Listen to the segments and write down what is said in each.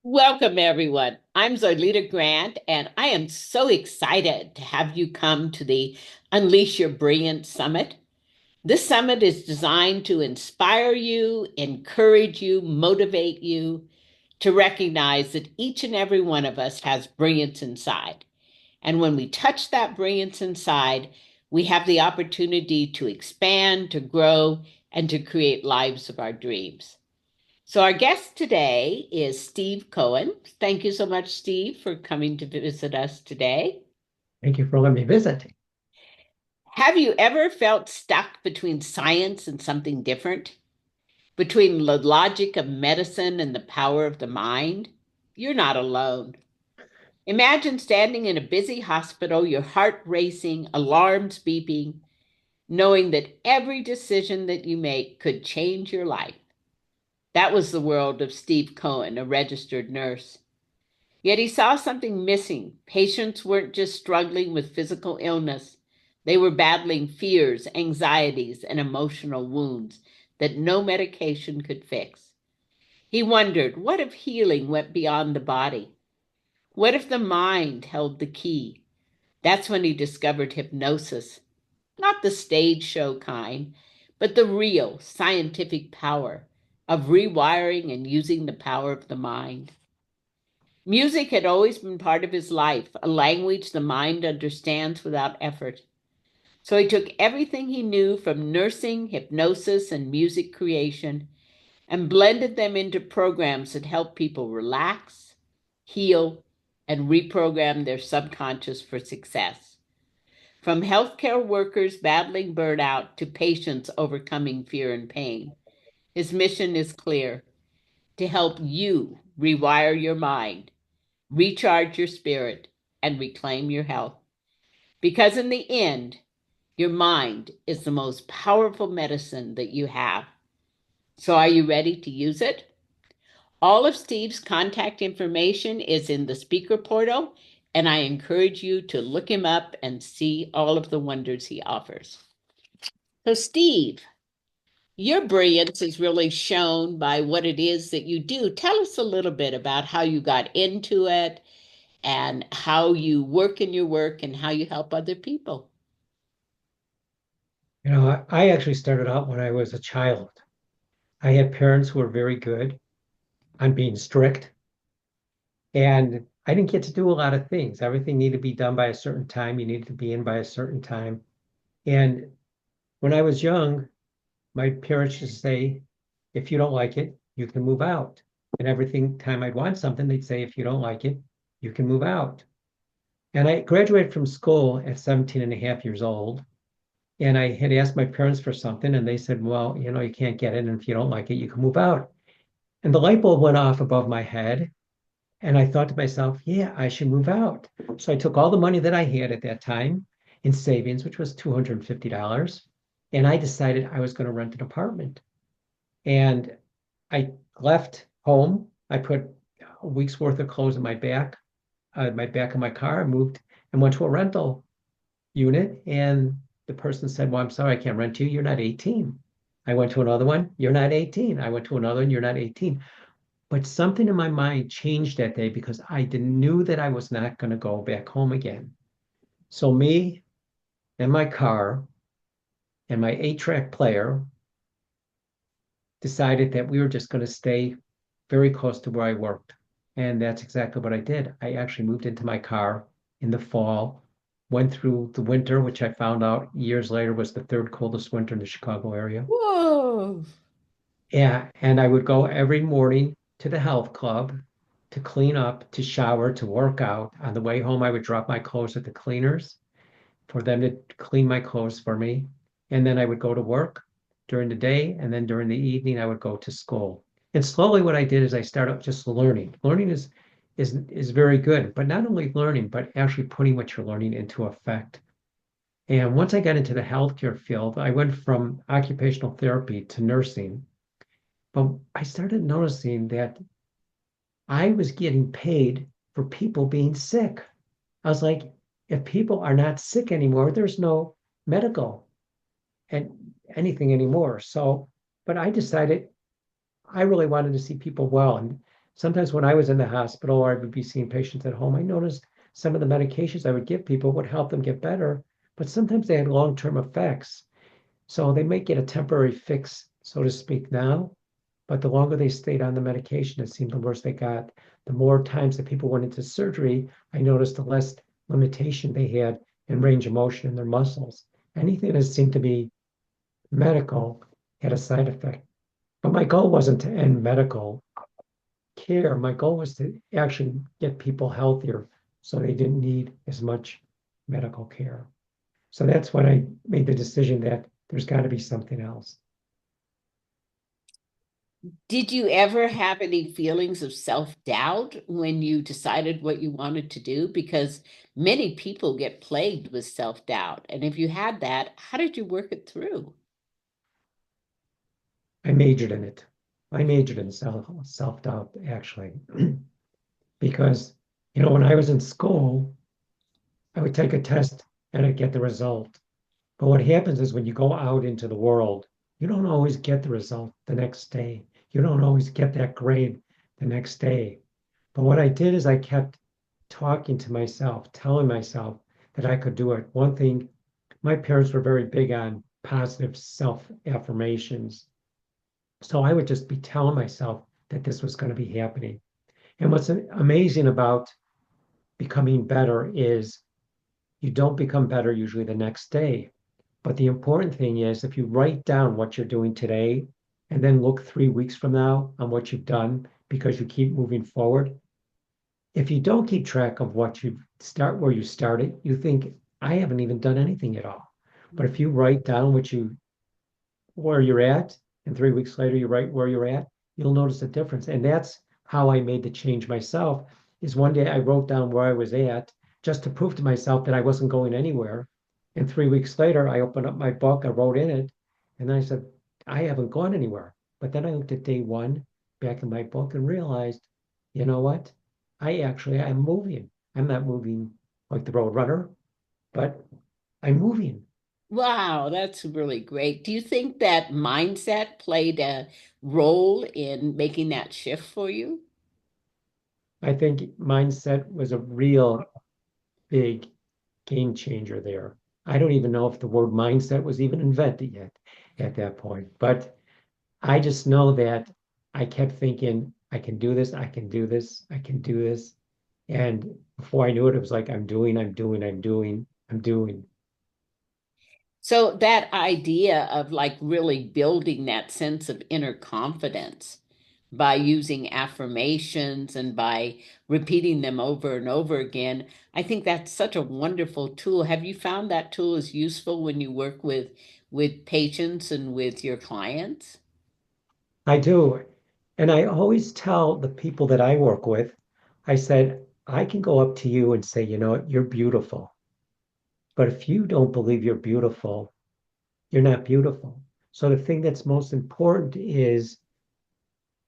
Welcome, everyone. I'm Zolita Grant, and I am so excited to have you come to the Unleash Your Brilliance Summit. This summit is designed to inspire you, encourage you, motivate you to recognize that each and every one of us has brilliance inside. And when we touch that brilliance inside, we have the opportunity to expand, to grow, and to create lives of our dreams. So, our guest today is Steve Cohen. Thank you so much, Steve, for coming to visit us today. Thank you for letting me visit. Have you ever felt stuck between science and something different? Between the logic of medicine and the power of the mind? You're not alone. Imagine standing in a busy hospital, your heart racing, alarms beeping, knowing that every decision that you make could change your life. That was the world of Steve Cohen, a registered nurse. Yet he saw something missing. Patients weren't just struggling with physical illness, they were battling fears, anxieties, and emotional wounds that no medication could fix. He wondered, what if healing went beyond the body? What if the mind held the key? That's when he discovered hypnosis, not the stage show kind, but the real scientific power of rewiring and using the power of the mind. Music had always been part of his life, a language the mind understands without effort. So he took everything he knew from nursing, hypnosis, and music creation and blended them into programs that help people relax, heal, and reprogram their subconscious for success. From healthcare workers battling burnout to patients overcoming fear and pain, his mission is clear: to help you rewire your mind, recharge your spirit, and reclaim your health. Because in the end, your mind is the most powerful medicine that you have. So, are you ready to use it? All of Steve's contact information is in the speaker portal, and I encourage you to look him up and see all of the wonders he offers. So, Steve, your brilliance is really shown by what it is that you do. Tell us a little bit about how you got into it and how you work in your work and how you help other people. I actually started out when I was a child. I had parents who were very good on being strict, and I didn't get to do a lot of things. Everything needed to be done by a certain time. You needed to be in by a certain time. And when I was young, my parents used to say, if you don't like it, you can move out. And everything time I'd want something, they'd say, if you don't like it, you can move out. And I graduated from school at 17 and a half years old. And I had asked my parents for something, and they said, well, you can't get it. And if you don't like it, you can move out. And the light bulb went off above my head. And I thought to myself, yeah, I should move out. So I took all the money that I had at that time in savings, which was $250. And I decided I was going to rent an apartment. And I left home. I put a week's worth of clothes in my back of my car. I moved and went to a rental unit, and the person said, well, I'm sorry, I can't rent you. You're not 18. I went to another one. You're not 18. I went to another one. You're not 18. But something in my mind changed that day because knew that I was not going to go back home again. So me and my car and my 8-track player decided that we were just going to stay very close to where I worked. And that's exactly what I did. I actually moved into my car in the fall, went through the winter, which I found out years later was the third coldest winter in the Chicago area. Whoa. Yeah, and I would go every morning to the health club to clean up, to shower, to work out. On the way home, I would drop my clothes at the cleaners for them to clean my clothes for me. And then I would go to work during the day. And then during the evening, I would go to school. And slowly what I did is I started just learning. Learning is very good, but not only learning, but actually putting what you're learning into effect. And once I got into the healthcare field, I went from occupational therapy to nursing. But I started noticing that I was getting paid for people being sick. I was like, if people are not sick anymore, there's no medical and anything anymore. So, but I decided I really wanted to see people well. And sometimes when I was in the hospital or I would be seeing patients at home, I noticed some of the medications I would give people would help them get better, but sometimes they had long-term effects. So they might get a temporary fix, so to speak, now, but the longer they stayed on the medication, it seemed the worse they got. The more times that people went into surgery, I noticed the less limitation they had in range of motion in their muscles. Anything that seemed to be medical had a side effect. But my goal wasn't to end medical care. My goal was to actually get people healthier so they didn't need as much medical care. So that's when I made the decision that there's got to be something else. Did you ever have any feelings of self-doubt when you decided what you wanted to do? Because many people get plagued with self-doubt. And if you had that, how did you work it through? I majored in it. I majored in self-doubt actually, because when I was in school, I would take a test and I'd get the result. But what happens is when you go out into the world, you don't always get the result the next day. You don't always get that grade the next day. But what I did is I kept talking to myself, telling myself that I could do it. One thing, my parents were very big on positive self affirmations. So I would just be telling myself that this was going to be happening. And what's amazing about becoming better is you don't become better usually the next day. But the important thing is if you write down what you're doing today and then look 3 weeks from now on what you've done because you keep moving forward, if you don't keep track of what you start where you started, you think, I haven't even done anything at all. But if you write down where you're at, and 3 weeks later you write where you're at, you'll notice a difference. And that's how I made the change myself. Is one day I wrote down where I was at just to prove to myself that I wasn't going anywhere. And 3 weeks later, I opened up my book, I wrote in it, and I said, I haven't gone anywhere. But then I looked at day one back in my book and realized, you know what? I'm moving. I'm not moving like the road runner, but I'm moving. Wow, that's really great. Do you think that mindset played a role in making that shift for you? I think mindset was a real big game changer there. I don't even know if the word mindset was even invented yet at that point, but I just know that I kept thinking, I can do this, I can do this, I can do this. And before I knew it, it was like, I'm doing. So that idea of like really building that sense of inner confidence by using affirmations and by repeating them over and over again, I think that's such a wonderful tool. Have you found that tool is useful when you work with patients and with your clients? I do. And I always tell the people that I work with, I said, I can go up to you and say, you know what, you're beautiful. But if you don't believe you're beautiful, you're not beautiful. So the thing that's most important is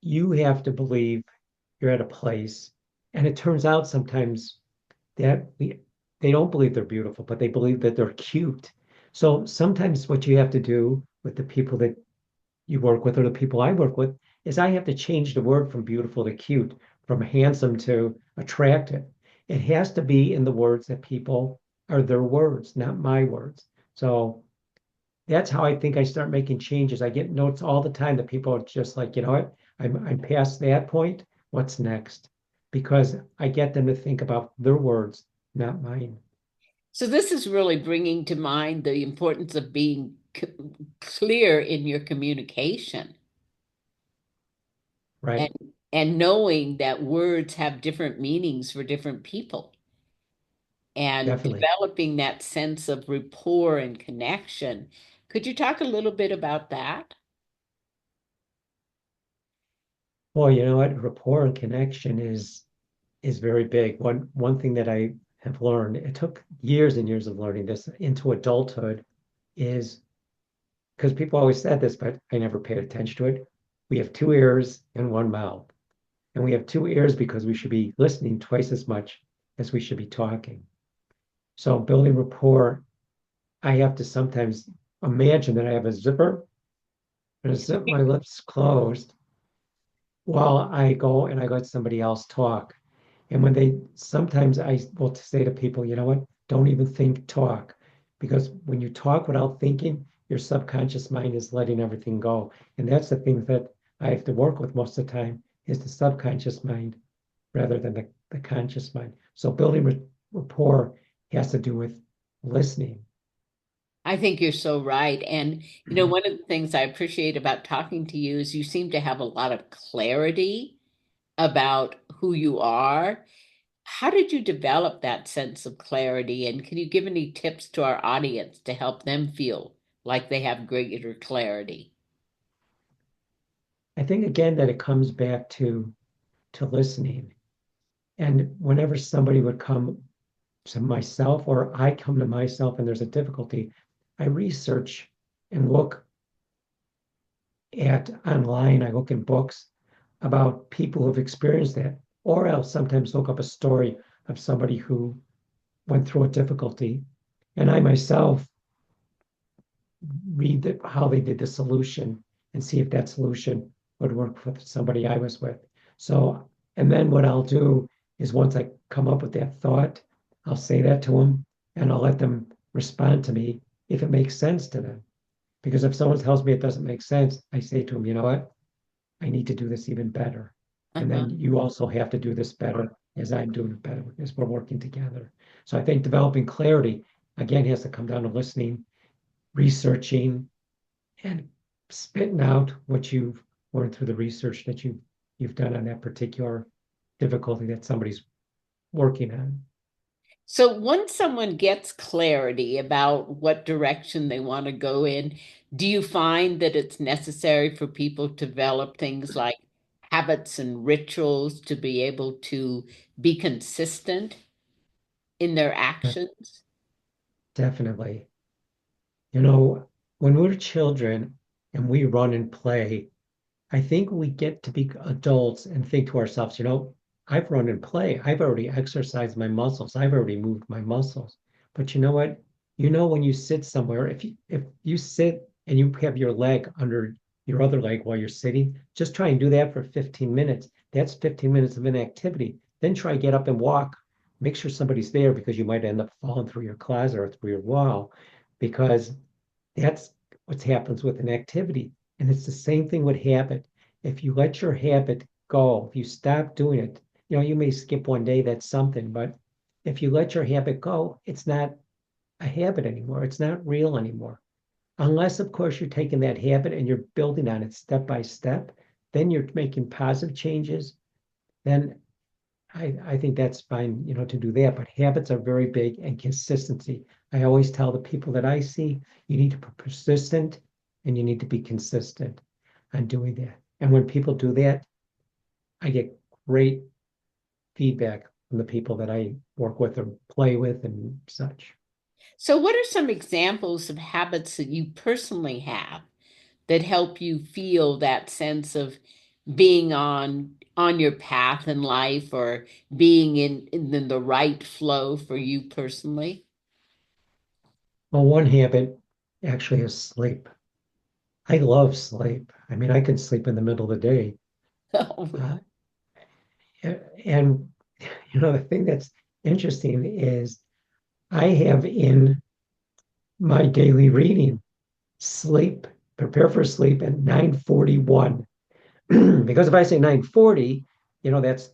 you have to believe you're at a place. And it turns out sometimes that they don't believe they're beautiful, but they believe that they're cute. So sometimes what you have to do with the people that you work with or the people I work with is I have to change the word from beautiful to cute, from handsome to attractive. It has to be in the words that people are their words, not my words. So that's how I think I start making changes. I get notes all the time that people are just like, you know what, I'm past that point. What's next? Because I get them to think about their words, not mine. So this is really bringing to mind the importance of being clear in your communication and Right? and knowing that words have different meanings for different people and Definitely. developing that sense of rapport and connection. Could you talk a little bit about that? Boy, you know what? Rapport and connection is very big. One thing that I have learned, it took years and years of learning this into adulthood, is because people always said this, but I never paid attention to it. We have two ears and one mouth. And we have two ears because we should be listening twice as much as we should be talking. So building rapport, I have to sometimes imagine that I have a zipper and I zip my lips closed Well, I go let somebody else talk. And sometimes I will say to people, you know what? Don't even think, talk. Because when you talk without thinking, your subconscious mind is letting everything go. And that's the thing that I have to work with most of the time is the subconscious mind rather than the conscious mind. So building rapport has to do with listening. I think you're so right. And, one of the things I appreciate about talking to you is you seem to have a lot of clarity about who you are. How did you develop that sense of clarity? And can you give any tips to our audience to help them feel like they have greater clarity? I think again that it comes back to listening. And whenever somebody would come to myself or I come to myself and there's a difficulty, I research and look at online, I look in books about people who've experienced that, or I'll sometimes look up a story of somebody who went through a difficulty. And I myself read how they did the solution and see if that solution would work with somebody I was with. So, and then what I'll do is once I come up with that thought, I'll say that to them and I'll let them respond to me if it makes sense to them. Because if someone tells me it doesn't make sense, I say to them, you know what? I need to do this even better. And Uh-huh. then you also have to do this better as I'm doing it better, as we're working together. So I think developing clarity, again, has to come down to listening, researching, and spitting out what you've learned through the research that you've done on that particular difficulty that somebody's working on. So once someone gets clarity about what direction they want to go in, do you find that it's necessary for people to develop things like habits and rituals to be able to be consistent in their actions? Definitely. You know, when we're children and we run and play, I think we get to be adults and think to ourselves, I've run and play. I've already exercised my muscles. I've already moved my muscles. But you know what? When you sit somewhere, if you sit and you have your leg under your other leg while you're sitting, just try and do that for 15 minutes. That's 15 minutes of inactivity. Then try get up and walk. Make sure somebody's there because you might end up falling through your closet or through your wall because that's what happens with an activity. And it's the same thing with habit. If you let your habit go, if you stop doing it, you may skip one day, that's something. But if you let your habit go, it's not a habit anymore. It's not real anymore. Unless, of course, you're taking that habit and you're building on it step by step, then you're making positive changes. Then I think that's fine, to do that. But habits are very big and consistency. I always tell the people that I see, you need to be persistent and you need to be consistent on doing that. And when people do that, I get great feedback from the people that I work with or play with and such. So, what are some examples of habits that you personally have that help you feel that sense of being on your path in life or being in the right flow for you personally? Well, one habit actually is sleep. I love sleep. I mean, I can sleep in the middle of the day. Uh, and, the thing that's interesting is I have in my daily reading sleep, prepare for sleep at 9:41. Because if I say 9:40, that's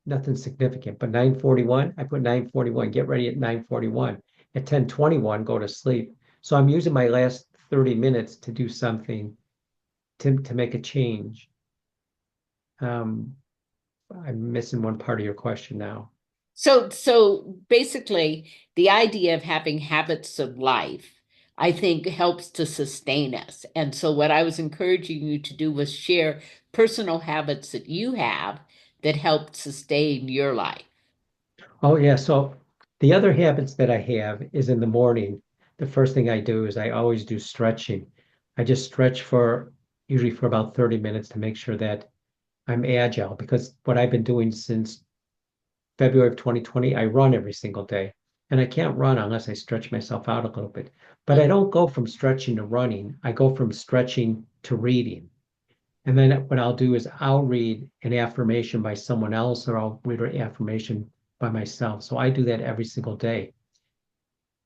nothing significant. But 9:41, I put 9:41, get ready at 9:41. At 10:21, go to sleep. So I'm using my last 30 minutes to do something to make a change. Um, I'm missing one part of your question now. So basically, the idea of having habits of life, I think, helps to sustain us. And so, what I was encouraging you to do was share personal habits that you have that help sustain your life. Oh, yeah. So the other habits that I have is in the morning. The first thing I do is I always do stretching. I just stretch for usually for about 30 minutes to make sure that I'm agile because what I've been doing since February of 2020, I run every single day. And I can't run unless I stretch myself out a little bit. But I don't go from stretching to running. I go from stretching to reading. And then what I'll do is I'll read an affirmation by someone else, or I'll read an affirmation by myself. So I do that every single day.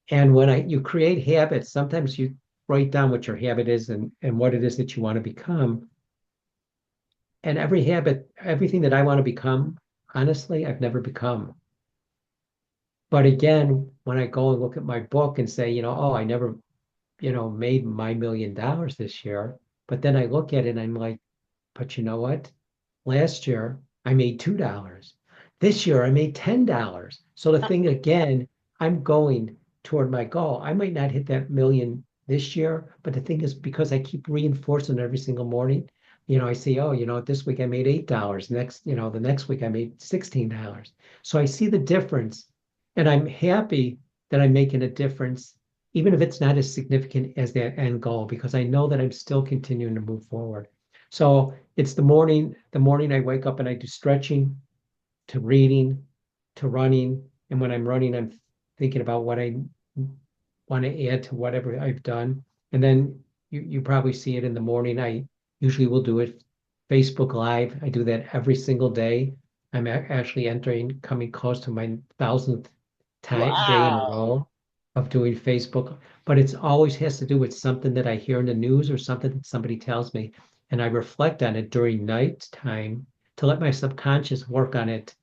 And when you create habits, sometimes you write down what your habit is and what it is that you want to become. And every habit, everything that I want to become, honestly, I've never become. But again, when I go and look at my book and say, oh, I never, made my $1 million this year. But then I look at it and I'm like, but you know what? Last year I made $2. This year I made $10. So the thing again, I'm going toward my goal. I might not hit that million this year, but the thing is because I keep reinforcing every single morning, I see, oh, this week I made $8. Next, the next week I made $16. So I see the difference and I'm happy that I'm making a difference, even if it's not as significant as that end goal, because I know that I'm still continuing to move forward. So it's the morning I wake up and I do stretching to reading to running. And when I'm running, I'm thinking about what I want to add to whatever I've done. And then you probably see it in the morning. I usually will do it Facebook Live. I do that every single day. I'm actually coming close to my thousandth day in a Wow. row of doing Facebook. But it's always has to do with something that I hear in the news or something that somebody tells me. And I reflect on it during night time to let my subconscious work on it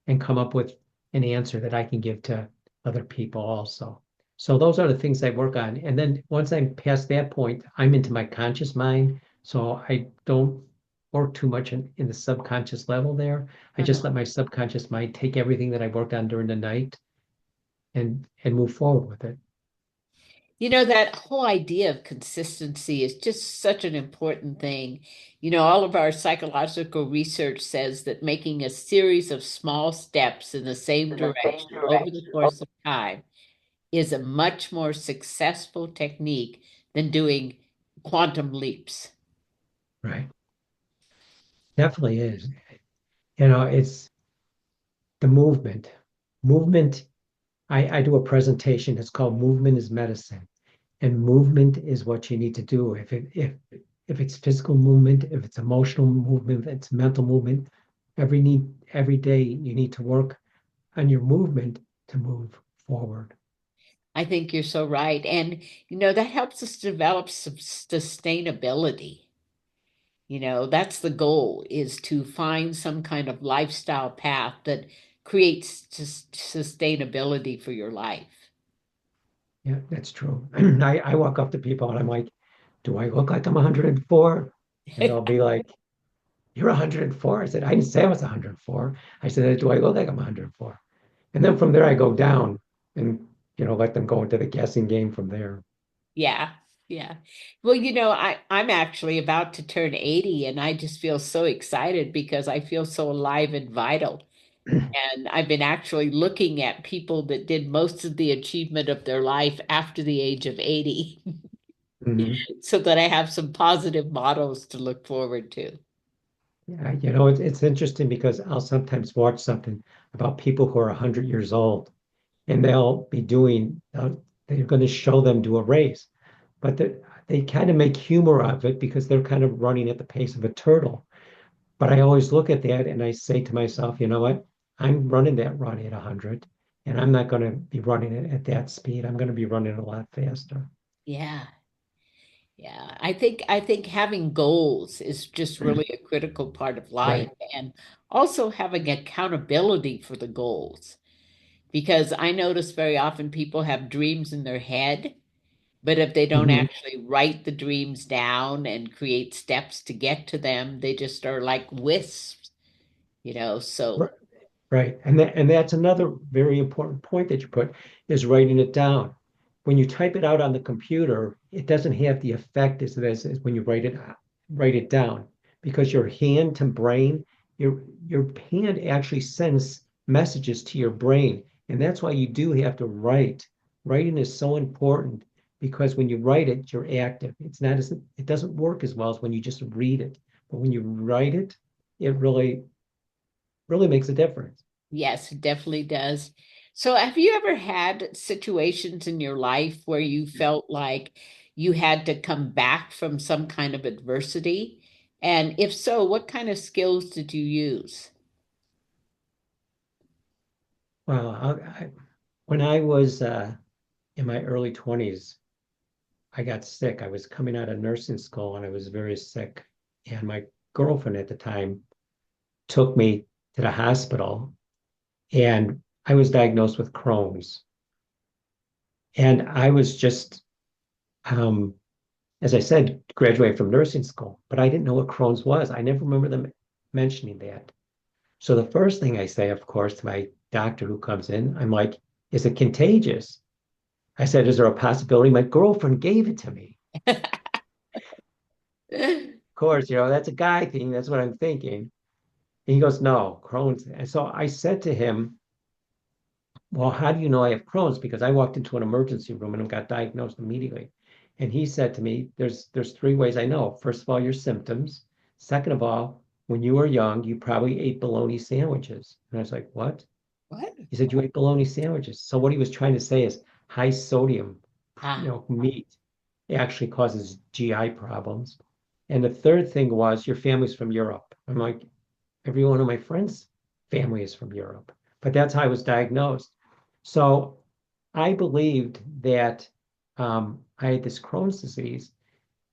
and come up with an answer that I can give to other people also. So those are the things I work on. And then once I'm past that point, I'm into my conscious mind. So I don't work too much in the subconscious level there. I just Uh-huh. let my subconscious mind take everything that I worked on during the night and move forward with it. That whole idea of consistency is just such an important thing. All of our psychological research says that making a series of small steps in the same direction over the course of time is a much more successful technique than doing quantum leaps. Right. Definitely is. It's the movement. Movement, I do a presentation. It's called Movement is Medicine. And movement is what you need to do. If it's physical movement, if it's emotional movement, if it's mental movement, every day you need to work on your movement to move forward. I think you're so right. And, that helps us develop some sustainability. That's the goal is to find some kind of lifestyle path that creates sustainability for your life. Yeah, that's true. I walk up to people and I'm like, do I look like I'm 104? And they'll be like, you're 104. I said, I didn't say I was 104. I said, do I look like I'm 104? And then from there I go down and let them go into the guessing game from there. Yeah, yeah. Well, I'm actually about to turn 80 and I just feel so excited because I feel so alive and vital. And I've been actually looking at people that did most of the achievement of their life after the age of 80 Mhm. so that I have some positive models to look forward to. Yeah, it's interesting because I'll sometimes watch something about people who are 100 years old and they're going to show them do a race, but they kind of make humor of it because they're kind of running at the pace of a turtle. But I always look at that and I say to myself, you know what? I'm running that run at 100 and I'm not going to be running it at that speed. I'm going to be running a lot faster. Yeah. Yeah, I think having goals is just really a critical part of life Right. and also having accountability for the goals. Because I notice very often people have dreams in their head, but if they don't Mhm. actually write the dreams down and create steps to get to them, they just are like wisps, so Right. And that's another very important point that you put is writing it down. When you type it out on the computer, it doesn't have the effect as when you write it down because your hand to brain, your hand actually sends messages to your brain. And that's why you do have to write. Writing is so important because when you write it, you're active. It doesn't work as well as when you just read it. But when you write it, it really makes a difference. yes, it definitely does. So, have you ever had situations in your life where you felt like you had to come back from some kind of adversity And if so, what kind of skills did you use? Well, when I was in my early 20s, I got sick. I was coming out of nursing school and I was very sick. And my girlfriend at the time took me to the hospital and I was diagnosed with Crohn's. And I was just, um, as I said, graduated from nursing school, but I didn't know what Crohn's was. I never remember them mentioning that. So the first thing I say, of course, to my doctor who comes in, I'm like, is it contagious? I said, is there a possibility my girlfriend gave it to me? Of course, that's a guy thing. That's what I'm thinking. And he goes, no, Crohn's. And so I said to him, well, how do you know I have Crohn's? Because I walked into an emergency room and got diagnosed immediately. And he said to me, there's three ways I know. First of all, your symptoms. Second of all, when you were young, you probably ate bologna sandwiches. And I was like, what? What? He said, you ate bologna sandwiches. So what he was trying to say is high sodium, Ah, meat actually causes GI problems. And the third thing was your family's from Europe. I'm like, every one of my friends' family is from Europe. But that's how I was diagnosed. So I believed that I had this Crohn's disease,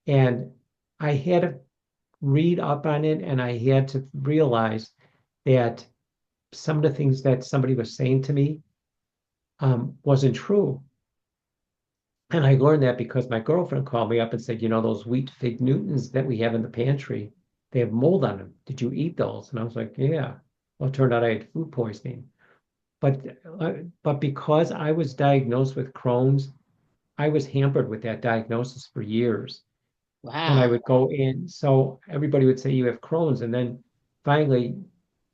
and I had to read up on it, and I had to realize that some of the things that somebody was saying to me wasn't true. And I learned that because my girlfriend called me up and said, those wheat fig Newtons that we have in the pantry, they have mold on them. Did you eat those? And I was like, yeah. Well, it turned out I had food poisoning. But because I was diagnosed with Crohn's, I was hampered with that diagnosis for years. And I wow. would go in. So everybody would say you have Crohn's. And then finally,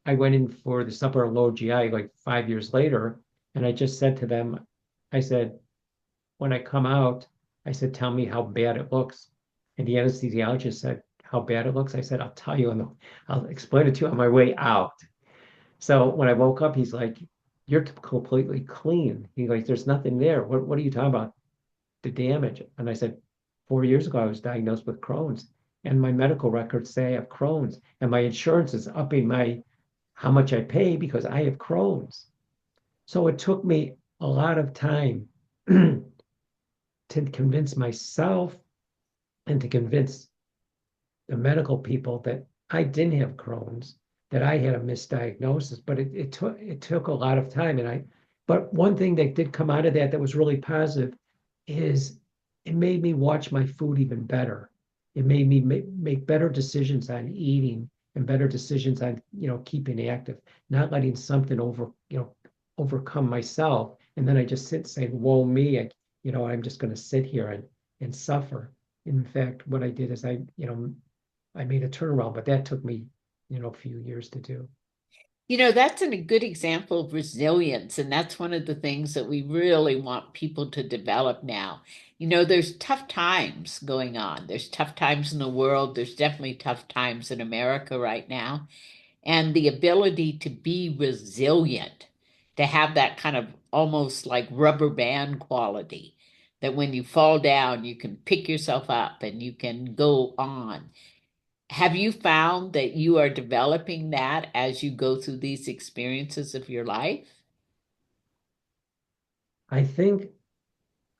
I went in for the upper and lower GI like 5 years later. And I just said to them, I said, when I come out, I said, tell me how bad it looks. And the anesthesiologist said, how bad it looks? I said, I'll tell you, and I'll explain it to you on my way out. So when I woke up, he's like, you're completely clean. He's like, there's nothing there. What are you talking about? The damage. And I said, 4 years ago, I was diagnosed with Crohn's. And my medical records say I have Crohn's. And my insurance is upping how much I pay because I have Crohn's. So it took me a lot of time to convince myself and to convince the medical people that I didn't have Crohn's, that I had a misdiagnosis, but it took a lot of time. But one thing that did come out of that was really positive is it made me watch my food even better. It made me make better decisions on eating and better decisions on keeping active, not letting something overcome myself. And then I just sit saying, "Woe me!" I'm just going to sit here and suffer. In fact, what I did is I made a turnaround, but that took me, a few years to do. That's a good example of resilience. And that's one of the things that we really want people to develop now. There's tough times going on. There's tough times in the world. There's definitely tough times in America right now. And the ability to be resilient, to have that kind of almost like rubber band quality, that when you fall down, you can pick yourself up and you can go on. Have you found that you are developing that as you go through these experiences of your life? I think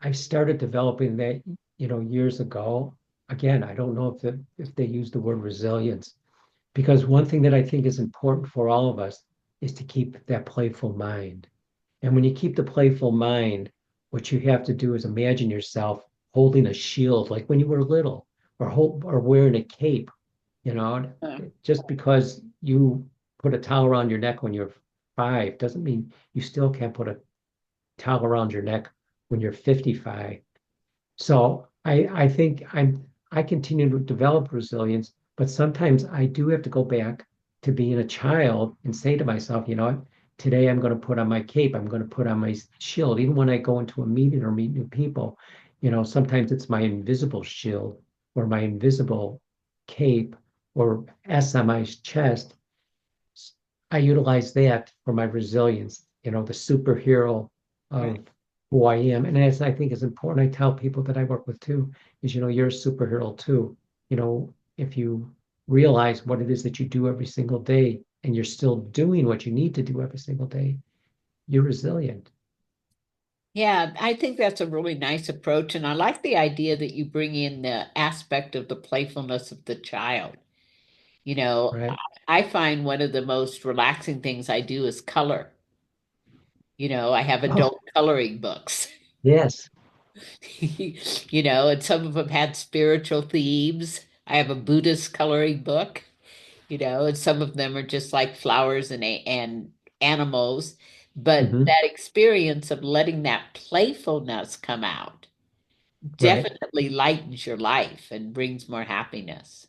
I started developing that, years ago. Again, I don't know if they use the word resilience, because one thing that I think is important for all of us is to keep that playful mind. And when you keep the playful mind, what you have to do is imagine yourself holding a shield like when you were little, or wearing a cape. You know, Uh, just because you put a towel around your neck when you're 5 doesn't mean you still can't put a towel around your neck when you're 55. So I think I continue to develop resilience, but sometimes I do have to go back to being a child and say to myself, today I'm going to put on my cape, I'm going to put on my shield. Even when I go into a meeting or meet new people, sometimes it's my invisible shield or my invisible cape or S on my chest. I utilize that for my resilience, the superhero right. of who I am. And as I think is important, I tell people that I work with too, is, you're a superhero too. If you realize what it is that you do every single day and you're still doing what you need to do every single day, you're resilient, Yeah, I think that's a really nice approach. And I like the idea that you bring in the aspect of the playfulness of the child. You know, right? I find one of the most relaxing things I do is color. I have Oh, adult coloring books. yes. And some of them had spiritual themes. I have a Buddhist coloring book, and some of them are just like flowers and animals. But Hmm. that experience of letting that playfulness come out Right. definitely lightens your life and brings more happiness.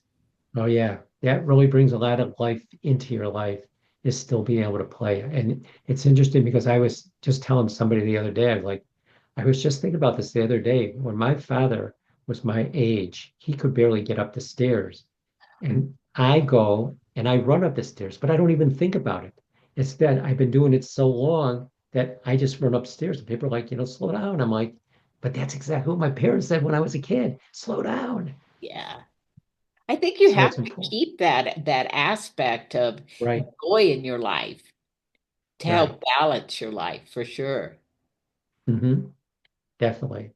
Oh, yeah. That really brings a lot of life into your life, is still being able to play. And it's interesting because I was just telling somebody the other day, I was just thinking about this the other day. When my father was my age, he could barely get up the stairs. And I go and I run up the stairs, but I don't even think about it. It's that I've been doing it so long that I just run upstairs. And people are like, slow down. I'm like, but that's exactly what my parents said when I was a kid. Slow down. Yeah. I think you So have it's to important. keep that aspect of Right. joy in your life to Right. help balance your life for sure. Hmm. Definitely.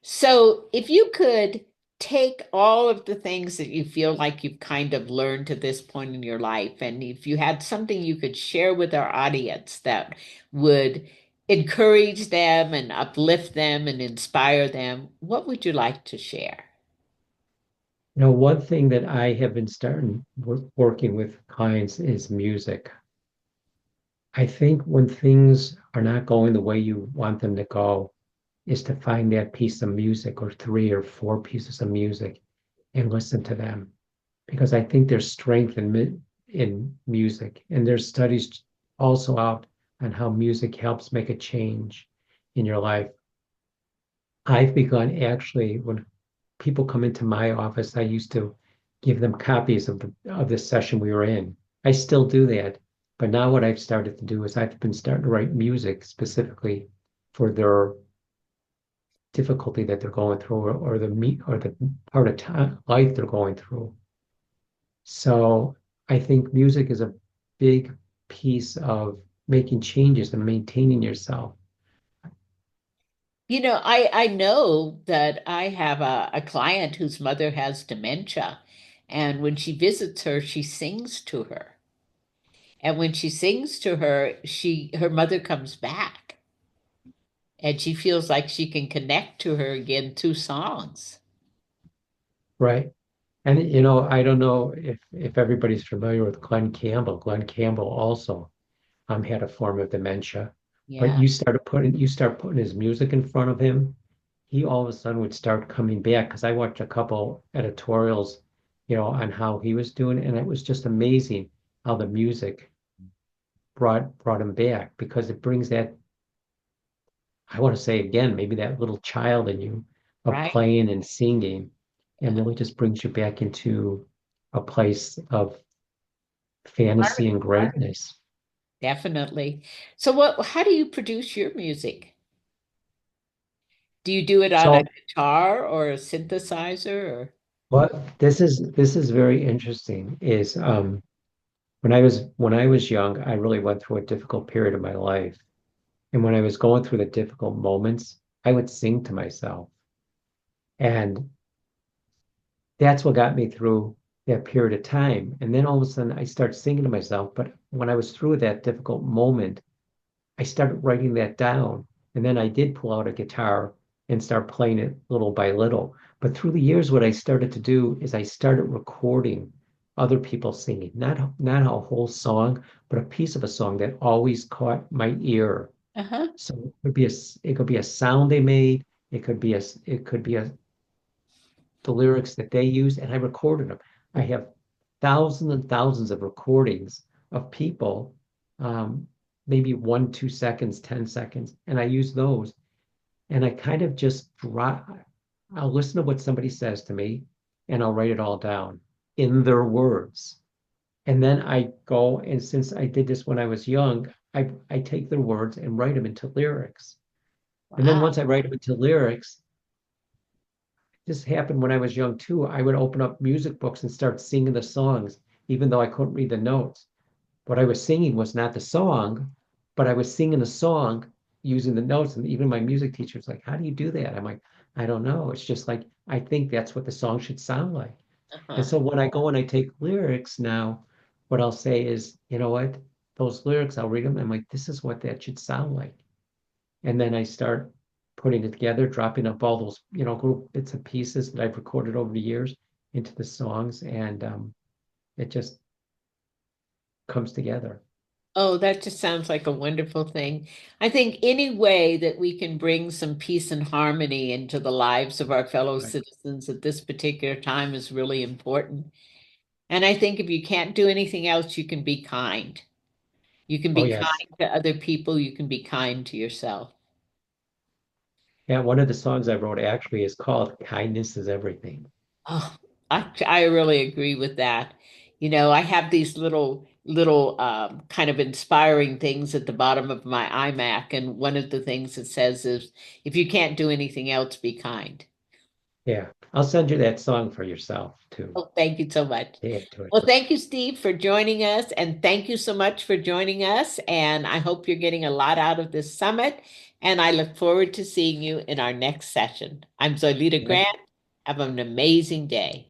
So, if you could take all of the things that you feel like you've kind of learned to this point in your life, and if you had something you could share with our audience that would encourage them and uplift them and inspire them, what would you like to share? One thing that I have been starting working with clients is music. I think when things are not going the way you want them to go, is to find that piece of music or three or four pieces of music and listen to them. Because I think there's strength in music. And there's studies also out on how music helps make a change in your life. I've begun actually when people come into my office, I used to give them copies of the session we were in. I still do that, but now what I've started to do is I've been starting to write music specifically for their difficulty that they're going through, or the part of time, life they're going through. So I think music is a big piece of making changes and maintaining yourself. I know that I have a client whose mother has dementia, and when she visits her, she sings to her. And when she sings to her, her mother comes back, and she feels like she can connect to her again through songs. Right. And I don't know if everybody's familiar with Glenn Campbell. Glenn Campbell also had a form of dementia, but Yeah, you start putting his music in front of him, he all of a sudden would start coming back. Because I watched a couple editorials, on how he was doing, and it was just amazing how the music brought him back because it brings that, I want to say again, maybe that little child in you of right. playing and singing, and Yeah. really just brings you back into a place of fantasy and greatness. Definitely. So how do you produce your music? Do you do it on a So guitar or a synthesizer or what this is very interesting is when I was young, I really went through a difficult period of my life. And when I was going through the difficult moments, I would sing to myself. And that's what got me through that period of time. And then all of a sudden I start singing to myself. But when I was through that difficult moment, I started writing that down. And then I did pull out a guitar and start playing it little by little. But through the years, what I started to do is I started recording other people singing, not a whole song, but a piece of a song that always caught my ear. uh-huh. So it could be a sound they made. It could be the lyrics that they use, and I recorded them. I have thousands and thousands of recordings of people, um, maybe 1, 2 seconds, 10 seconds, and I use those. And I kind of just drop, I'll listen to what somebody says to me, and I'll write it all down in their words. And then I go, and since I did this when I was young, I take their words and write them into lyrics. And then Wow. once I write them into lyrics, this happened when I was young too. I would open up music books and start singing the songs, even though I couldn't read the notes. What I was singing was not the song, but I was singing the song using the notes. And even my music teacher was like, "How do you do that?" I'm like, "I don't know. It's just like I think that's what the song should sound like." And Uh-huh. so when I go and I take lyrics now, what I'll say is, you know what? Those lyrics, I'll read them. I'm like, this is what that should sound like. And then I start putting it together, dropping up all those, little bits and pieces that I've recorded over the years into the songs, and it just comes together. Oh, that just sounds like a wonderful thing. I think any way that we can bring some peace and harmony into the lives of our fellow Right. citizens at this particular time is really important. And I think if you can't do anything else, you can be kind. You can Oh, be yes. kind to other people. You can be kind to yourself. Yeah, one of the songs I wrote actually is called Kindness is Everything. Oh, I really agree with that. You know, I have these little kind of inspiring things at the bottom of my iMac, and one of the things it says is, if you can't do anything else, be kind. Yeah. I'll send you that song for yourself too. Oh, thank you so much. To add to it. Well, thank you, Steve, for joining us, and thank you so much for joining us. And I hope you're getting a lot out of this summit. And I look forward to seeing you in our next session. I'm Zolita Yep. Grant. Have an amazing day.